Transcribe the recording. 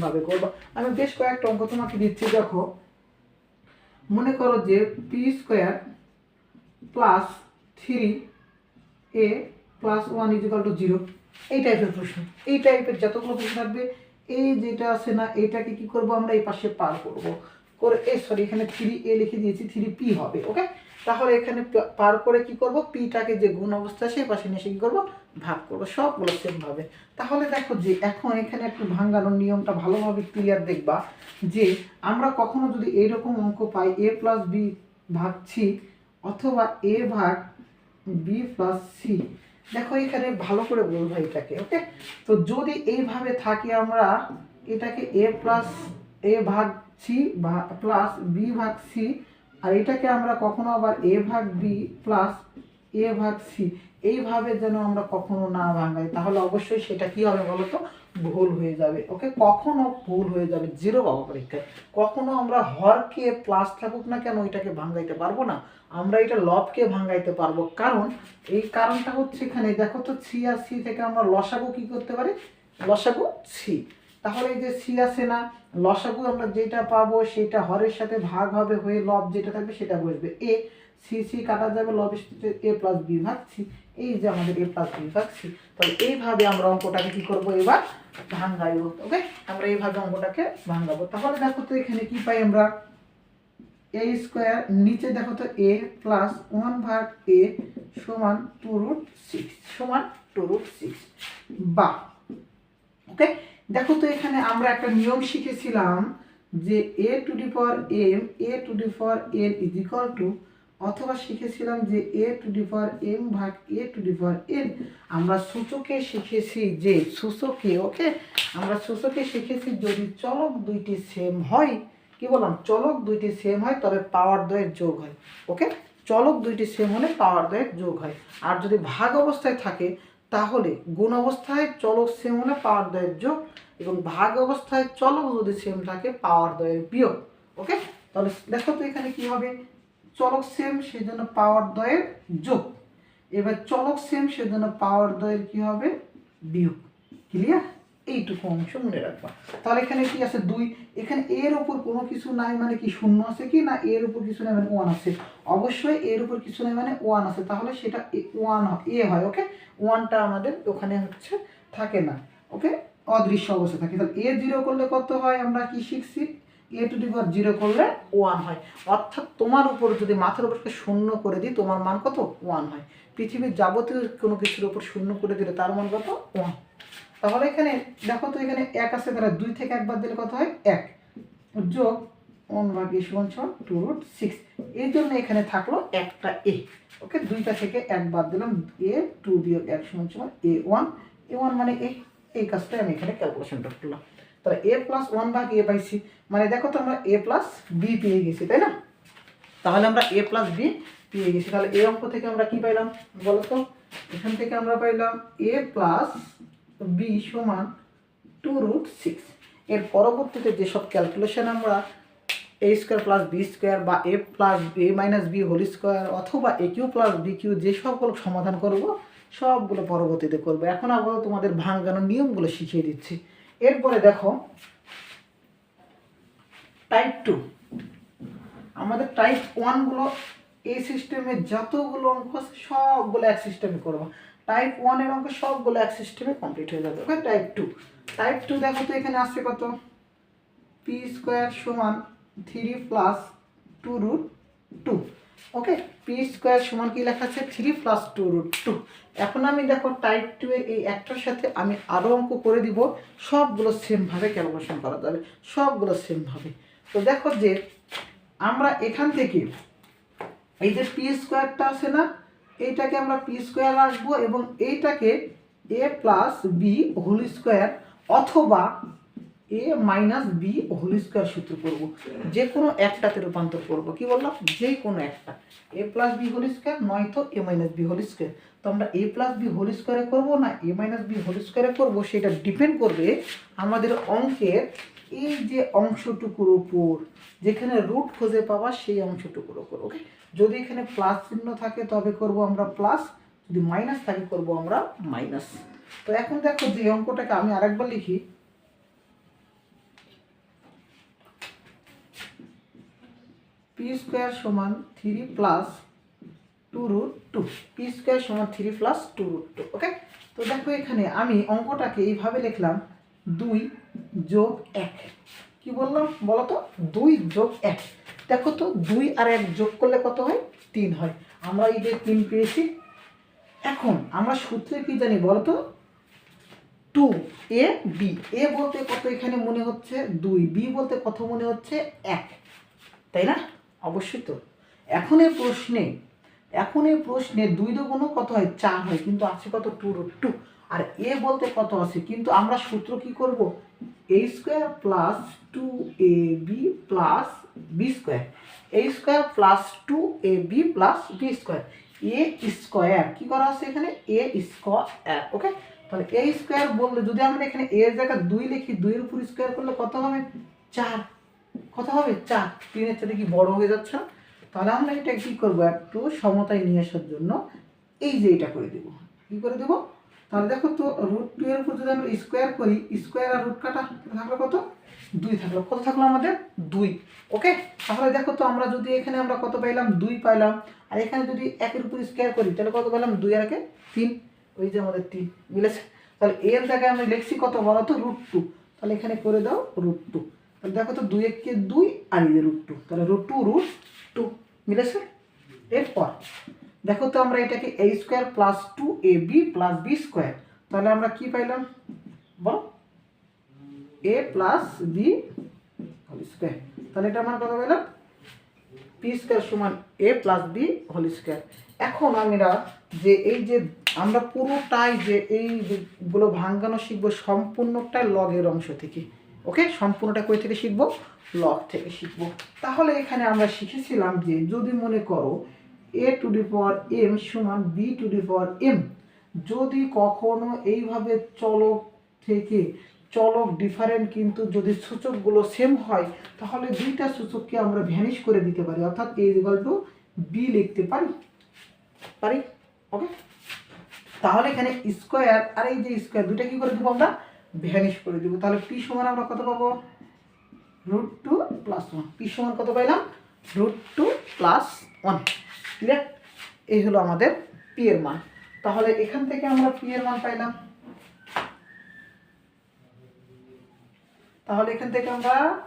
এইভাবে করবো। আমি বেশ কয়েকটা অঙ্ক তোমাকে দিচ্ছি, দেখো। মনে করো যে P square plus 3a plus 1 is equal to 0, এই টাইপের প্রশ্ন। এই টাইপের যতগুলো প্রশ্ন থাকবে, এই যেটা আছে না, এটাকে কি করব আমরা এই পাশে পার করব করে, সরি এখানে 3a লিখে দিয়েছি, 3p হবে। ওকে, তাহলে এখানে পার করে কি করব, পিটাকে যে গুণ অবস্থা সেই পাশে নিয়ে এসে কি করবো, ভাগ করবো, সবগুলো সেম ভাবে। তাহলে দেখো যে এখন এখানে একটু ভাঙানোর নিয়মটা ভালোভাবে ক্লিয়ার দেখবা, যে আমরা কখনো যদি এইরকম অঙ্ক পাই a প্লাস বি ভাগ সি অথবা a ভাগ বি প্লাস সি, দেখো এখানে ভালো করে বলবো এটাকে। ওকে, তো যদি এইভাবে থাকে আমরা এটাকে এ প্লাস এ ভাগ সি প্লাস বি ভাগ সি, আর এটাকে আমরা কখনো আবার এ ভাগ বি প্লাস এ ভাগ সি, এইভাবে যেন আমরা কখনো না ভাঙাই, তাহলে অবশ্যই সেটা কি হবে বলতো, ভুল হয়ে যাবে। ওকে, কখনো ভুল হয়ে যাবে, 0 পাবো পরীক্ষায়। কখনো আমরা হরকে প্লাস থাকুক না কেন এটাকে ভাঙাইতে পারবো না, আমরা এটা লবকে ভাঙাইতে পারবো। কারণ এই কারণটা হচ্ছে এখানে দেখো তো, সি আর সি থেকে আমরা লসাগু কি করতে পারি, লসাগু সি। তাহলে এই যে সি আছে না, লসাগু আমরা যেটা পাবো সেটা হরের সাথে ভাগ হবে হয়ে লব যেটা থাকবে সেটা বসবে, এ সি সি কাটা যাবে, লব এ প্লাস বি ভাগ সি, এই যে আমাদের এ প্লাস বি ভাগ সি। তাহলে এইভাবে আমরা অঙ্কটাকে কি করবো, এবার ভাঙাইব। ওকে, আমরা এইভাবে অঙ্কটাকে ভাঙাবো। তাহলে দেখো তো এখানে কি পাই আমরা, এ স্কোয়ার, নিচে দেখো তো এ প্লাস 1 ভাগ এ সমান 2√6 সমান 2√6 বা। ওকে, দেখো তো এখানে আমরা একটা নিয়ম শিখেছিলাম যে a to the power m a to the power n is equal to, অথবা শিখেছিলাম যে a to the power M ভাগ এ টু দি পাওয়ার এন। আমরা সূচকে শিখেছি যে সূচকে, ওকে, আমরা সূচকে শিখেছি যদি চলক দুইটি সেম হয়, কি বললাম, চলক দুইটি সেম হয় তবে পাওয়ার দ্বয়ের যোগ হয়। ওকে, চলক দুইটি সেম হলে পাওয়ার দ্বয়ের যোগ হয়। আর যদি ভাগ অবস্থায় থাকে তাহলে গুণ অবস্থায় চলক সেম হলে পাওয়ার দ্বয়ের যোগ, এবং ভাগ অবস্থায় চলক যদি সেম থাকে পাওয়ার দ্বয়ের বিয়োগ। ওকে, তাহলে দেখো তো এখানে কি হবে, চলক সেম সেজন্য পাওয়ার দ্বয়ের যোগ, এবার চলক সেম সেজন্য পাওয়ার দ্বয়ের কি হবে, বিয়োগ। ক্লিয়ার, এইটুকু অংশ মনে রাখবা। তাহলে এখানে কি আছে 2, এখানে এর উপর কোনো কিছু নাই মানে কি শূন্য আছে কি না, এর উপর কিছু নাই মানে 1 আছে, অবশ্যই এর উপর কিছু নাই মানে 1 আছে, তাহলে সেটা 1 এ হয়। ওকে, 1টা আমাদের ওখানে হচ্ছে থাকে না। ওকে, অদৃশ্য অবস্থা থাকে। তাহলে এ 0 করলে কত হয়, আমরা কি শিখছি, এ টু দি পাওয়ার 0 করলে 1 হয়। অর্থাৎ তোমার উপর যদি মাথার উপরকে শূন্য করে দিই তোমার মান কত, 1 হয়। পৃথিবীর যাবতীয় কোনো কিছুর উপর শূন্য করে দিলে তার মান কত, 1। তাহলে এখানে দেখো তো এখানে 1 আছে, তাহলে 2 থেকে 1 বাদ দিলে কত হয়, 1 যোগ 1 ভাগ এ সমান 2√6, এই জন্য এখানে থাকলো একটা এ। ওকে, 2টা থেকে 1 বাদ দিলাম, এ 2 বিয়োগ 1 সমান a1, a1 মানে এ। এই কাজটা আমি এখানে ক্যালকুলেশনটা করলাম। তাহলে a প্লাস 1 ভাগ এ পাইছি, মানে দেখো তো আমরা a প্লাস বি পেয়ে গেছি, তাই না। তাহলে আমরা a প্লাস বি পেয়ে গেছি। তাহলে এই অঙ্ক থেকে আমরা কি পাইলাম বলো তো, এখান থেকে আমরা পাইলাম a প্লাস বি সমান 2√6। এর পরবর্তীতে যেসব ক্যালকুলেশন আমরা এ স্কোয়ার প্লাস বি স্কোয়ার বা এ প্লাস এ মাইনাস বি হোল স্কোয়ার অথবা এ কিউ প্লাস বি কিউ যে সবগুলো সমাধান করব সবগুলো পরবর্তীতে করবো। এখন আপাতত তোমাদের ভাঙানোর নিয়মগুলো শিখিয়ে দিচ্ছি। এরপরে দেখো টাইপ 2, আমাদের টাইপ 1 গুলো এই সিস্টেমে যতগুলো অঙ্ক আছে সবগুলো এক সিস্টেমে করবো। টাইপ 1 এর অঙ্ক সবগুলো এক সিস্টেমে কমপ্লিট হয়ে যাবে। ওকে, টাইপ 2 দেখো তো এখানে আসছে কত, পি স্কোয়ার সমান 3 প্লাস 2√2। ওকে, পি স্কোয়ার সমান কি লেখা আছে, 3 প্লাস 2√2। এখন আমি দেখো টাইপ 2 এর এই একটার সাথে আমি আরও অঙ্ক করে দিব, সবগুলো সেমভাবে ক্যালকুলেশন করা যাবে, সবগুলো সেমভাবে। তো দেখো যে আমরা এখান থেকে এই যে পি স্কোয়ারটা আছে না, এইটাকে আমরা পি স্কোয়ার রাখবো এবং এইটাকে এ প্লাস বি হোল স্কোয়ার অথবা এ মাইনাস বি হোল স্কোয়ার সূত্র করবো, যে কোনো একটাতে রূপান্তর করবো। কি বললাম, যে কোনো একটা, এ প্লাস বি হোল স্কোয়ার নয়তো এ মাইনাস বি হোল স্কোয়ার। তো আমরা এ প্লাস বি হোল স্কোয়ারে করবো না এ মাইনাস বি হোল স্কোয়ারে করবো, সেটা ডিপেন্ড করবে আমাদের অঙ্কের এই যে অংশটুকুর উপর, যেখানে রুট খুঁজে পাওয়া সেই অংশটুকুর উপর। ওকে, যদি এখানে প্লাস চিহ্ন থাকে তবে করব আমরা প্লাস, যদি মাইনাস থাকে করব আমরা মাইনাস। তো এখন দেখো যে অঙ্কটাকে আমি আরেকবার লিখি, পি স্কোয়ার সমান 3 প্লাস 2√2, পি স্কোয়ার সমান 3 প্লাস 2√2। ওকে, তো দেখো এখানে আমি অঙ্কটাকে এইভাবে লিখলাম 2 যোগ 1। কি বললাম বলো তো? 2 যোগ 1। দেখো তো 2 আর 1 যোগ করলে কত হয়? 3 হয়। আমরা এই যে 3 পেয়েছি। এখন আমরা সূত্রে কি জানি বলো তো? 2ab, এ বলতে কত এখানে মনে হচ্ছে 2, বি বলতে কত মনে হচ্ছে 1, তাই না? অবশ্যই তো। এখন এই প্রশ্নে 2 দুগুণ কত হয়? 4 হয়, কিন্তু আছে কত? 2√2। আর এ বলতে কত আছে? কিন্তু আমরা সূত্র কি করব? a square plus 2ab plus B square, a square plus 2ab plus B square, A square কি করা আছে এখানে? এ স্কোয়ার। ওকে, তাহলে এ স্কোয়ার বললে যদি আমরা এখানে এর জায়গায় 2 লিখি, 2 এর উপর স্কোয়ার করলে কত হবে? 4। কত হবে? 4। 3 এর চাইতে কি বড় হয়ে যাচ্ছে না? তাহলে আমরা এটা কি করব? একটু সমতায় নিয়ে আসার জন্য এই যে এটা করে দেব। কি করে দেব? তাহলে দেখো তো √2 এর উপর যদি আমরা স্কোয়ার করি, স্কোয়ার আর রুট কাটা থাকলো কত? 2 থাকলো। কত থাকলো আমাদের? 2। ওকে, তাহলে দেখো তো আমরা যদি এখানে আমরা কত পাইলাম? 2 পাইলাম। আর এখানে যদি 1 এর উপর স্কোয়ার করি তাহলে কত পেলাম? 2 আর 1 3। ওই যে আমাদের 3 মিলেছে। তাহলে এর জায়গায় আমরা লিখছি কত বলো তো? √2। তাহলে এখানে করে দাও √2। তাহলে দেখো তো 2 1 কে 2 আর এই যে √2, তাহলে √2 মিলেছে। এরপর দেখো তো আমরা এটাকে a square plus 2ab plus B square, তাহলে আমরা কি পাইলাম বল? a plus B whole square. তাহলে এটা আমরা কত পেলাম? পি স্কোয়ার সমান a plus B whole square. এখন আমরা যে এই যে আমরা পুরোটাই যে এইগুলো ভাঙানো শিখবো সম্পূর্ণটা লগের অংশ থেকে। ওকে, সম্পূর্ণটা কই থেকে শিখবো? লগ থেকে শিখবো। তাহলে এখানে আমরা শিখেছিলাম যে যদি মনে করো a⁴m সমান b⁴m, যদি কখনো এইভাবে চলক থেকে চলক ডিফারেন্ট কিন্তু যদি সূচকগুলো সেম হয় তাহলে দুইটা সূচককে আমরা ভ্যানিশ করে দিতে পারি, অর্থাৎ a = b লিখতে পারি। ওকে, তাহলে এখানে স্কোয়ার আর এই যে স্কোয়ার দুইটা কি করে দেবো? আমরা ভ্যানিশ করে দেবো। তাহলে পি সমান আমরা কত পাবো? √2 + 1। পি সমান কত পাইলাম? √2 + 1। ক্লিয়ার? এই হলো আমাদের পি এর মান। তাহলে এখান থেকে আমরা পি এর মান পাইলাম। তাহলে এখান থেকে আমরা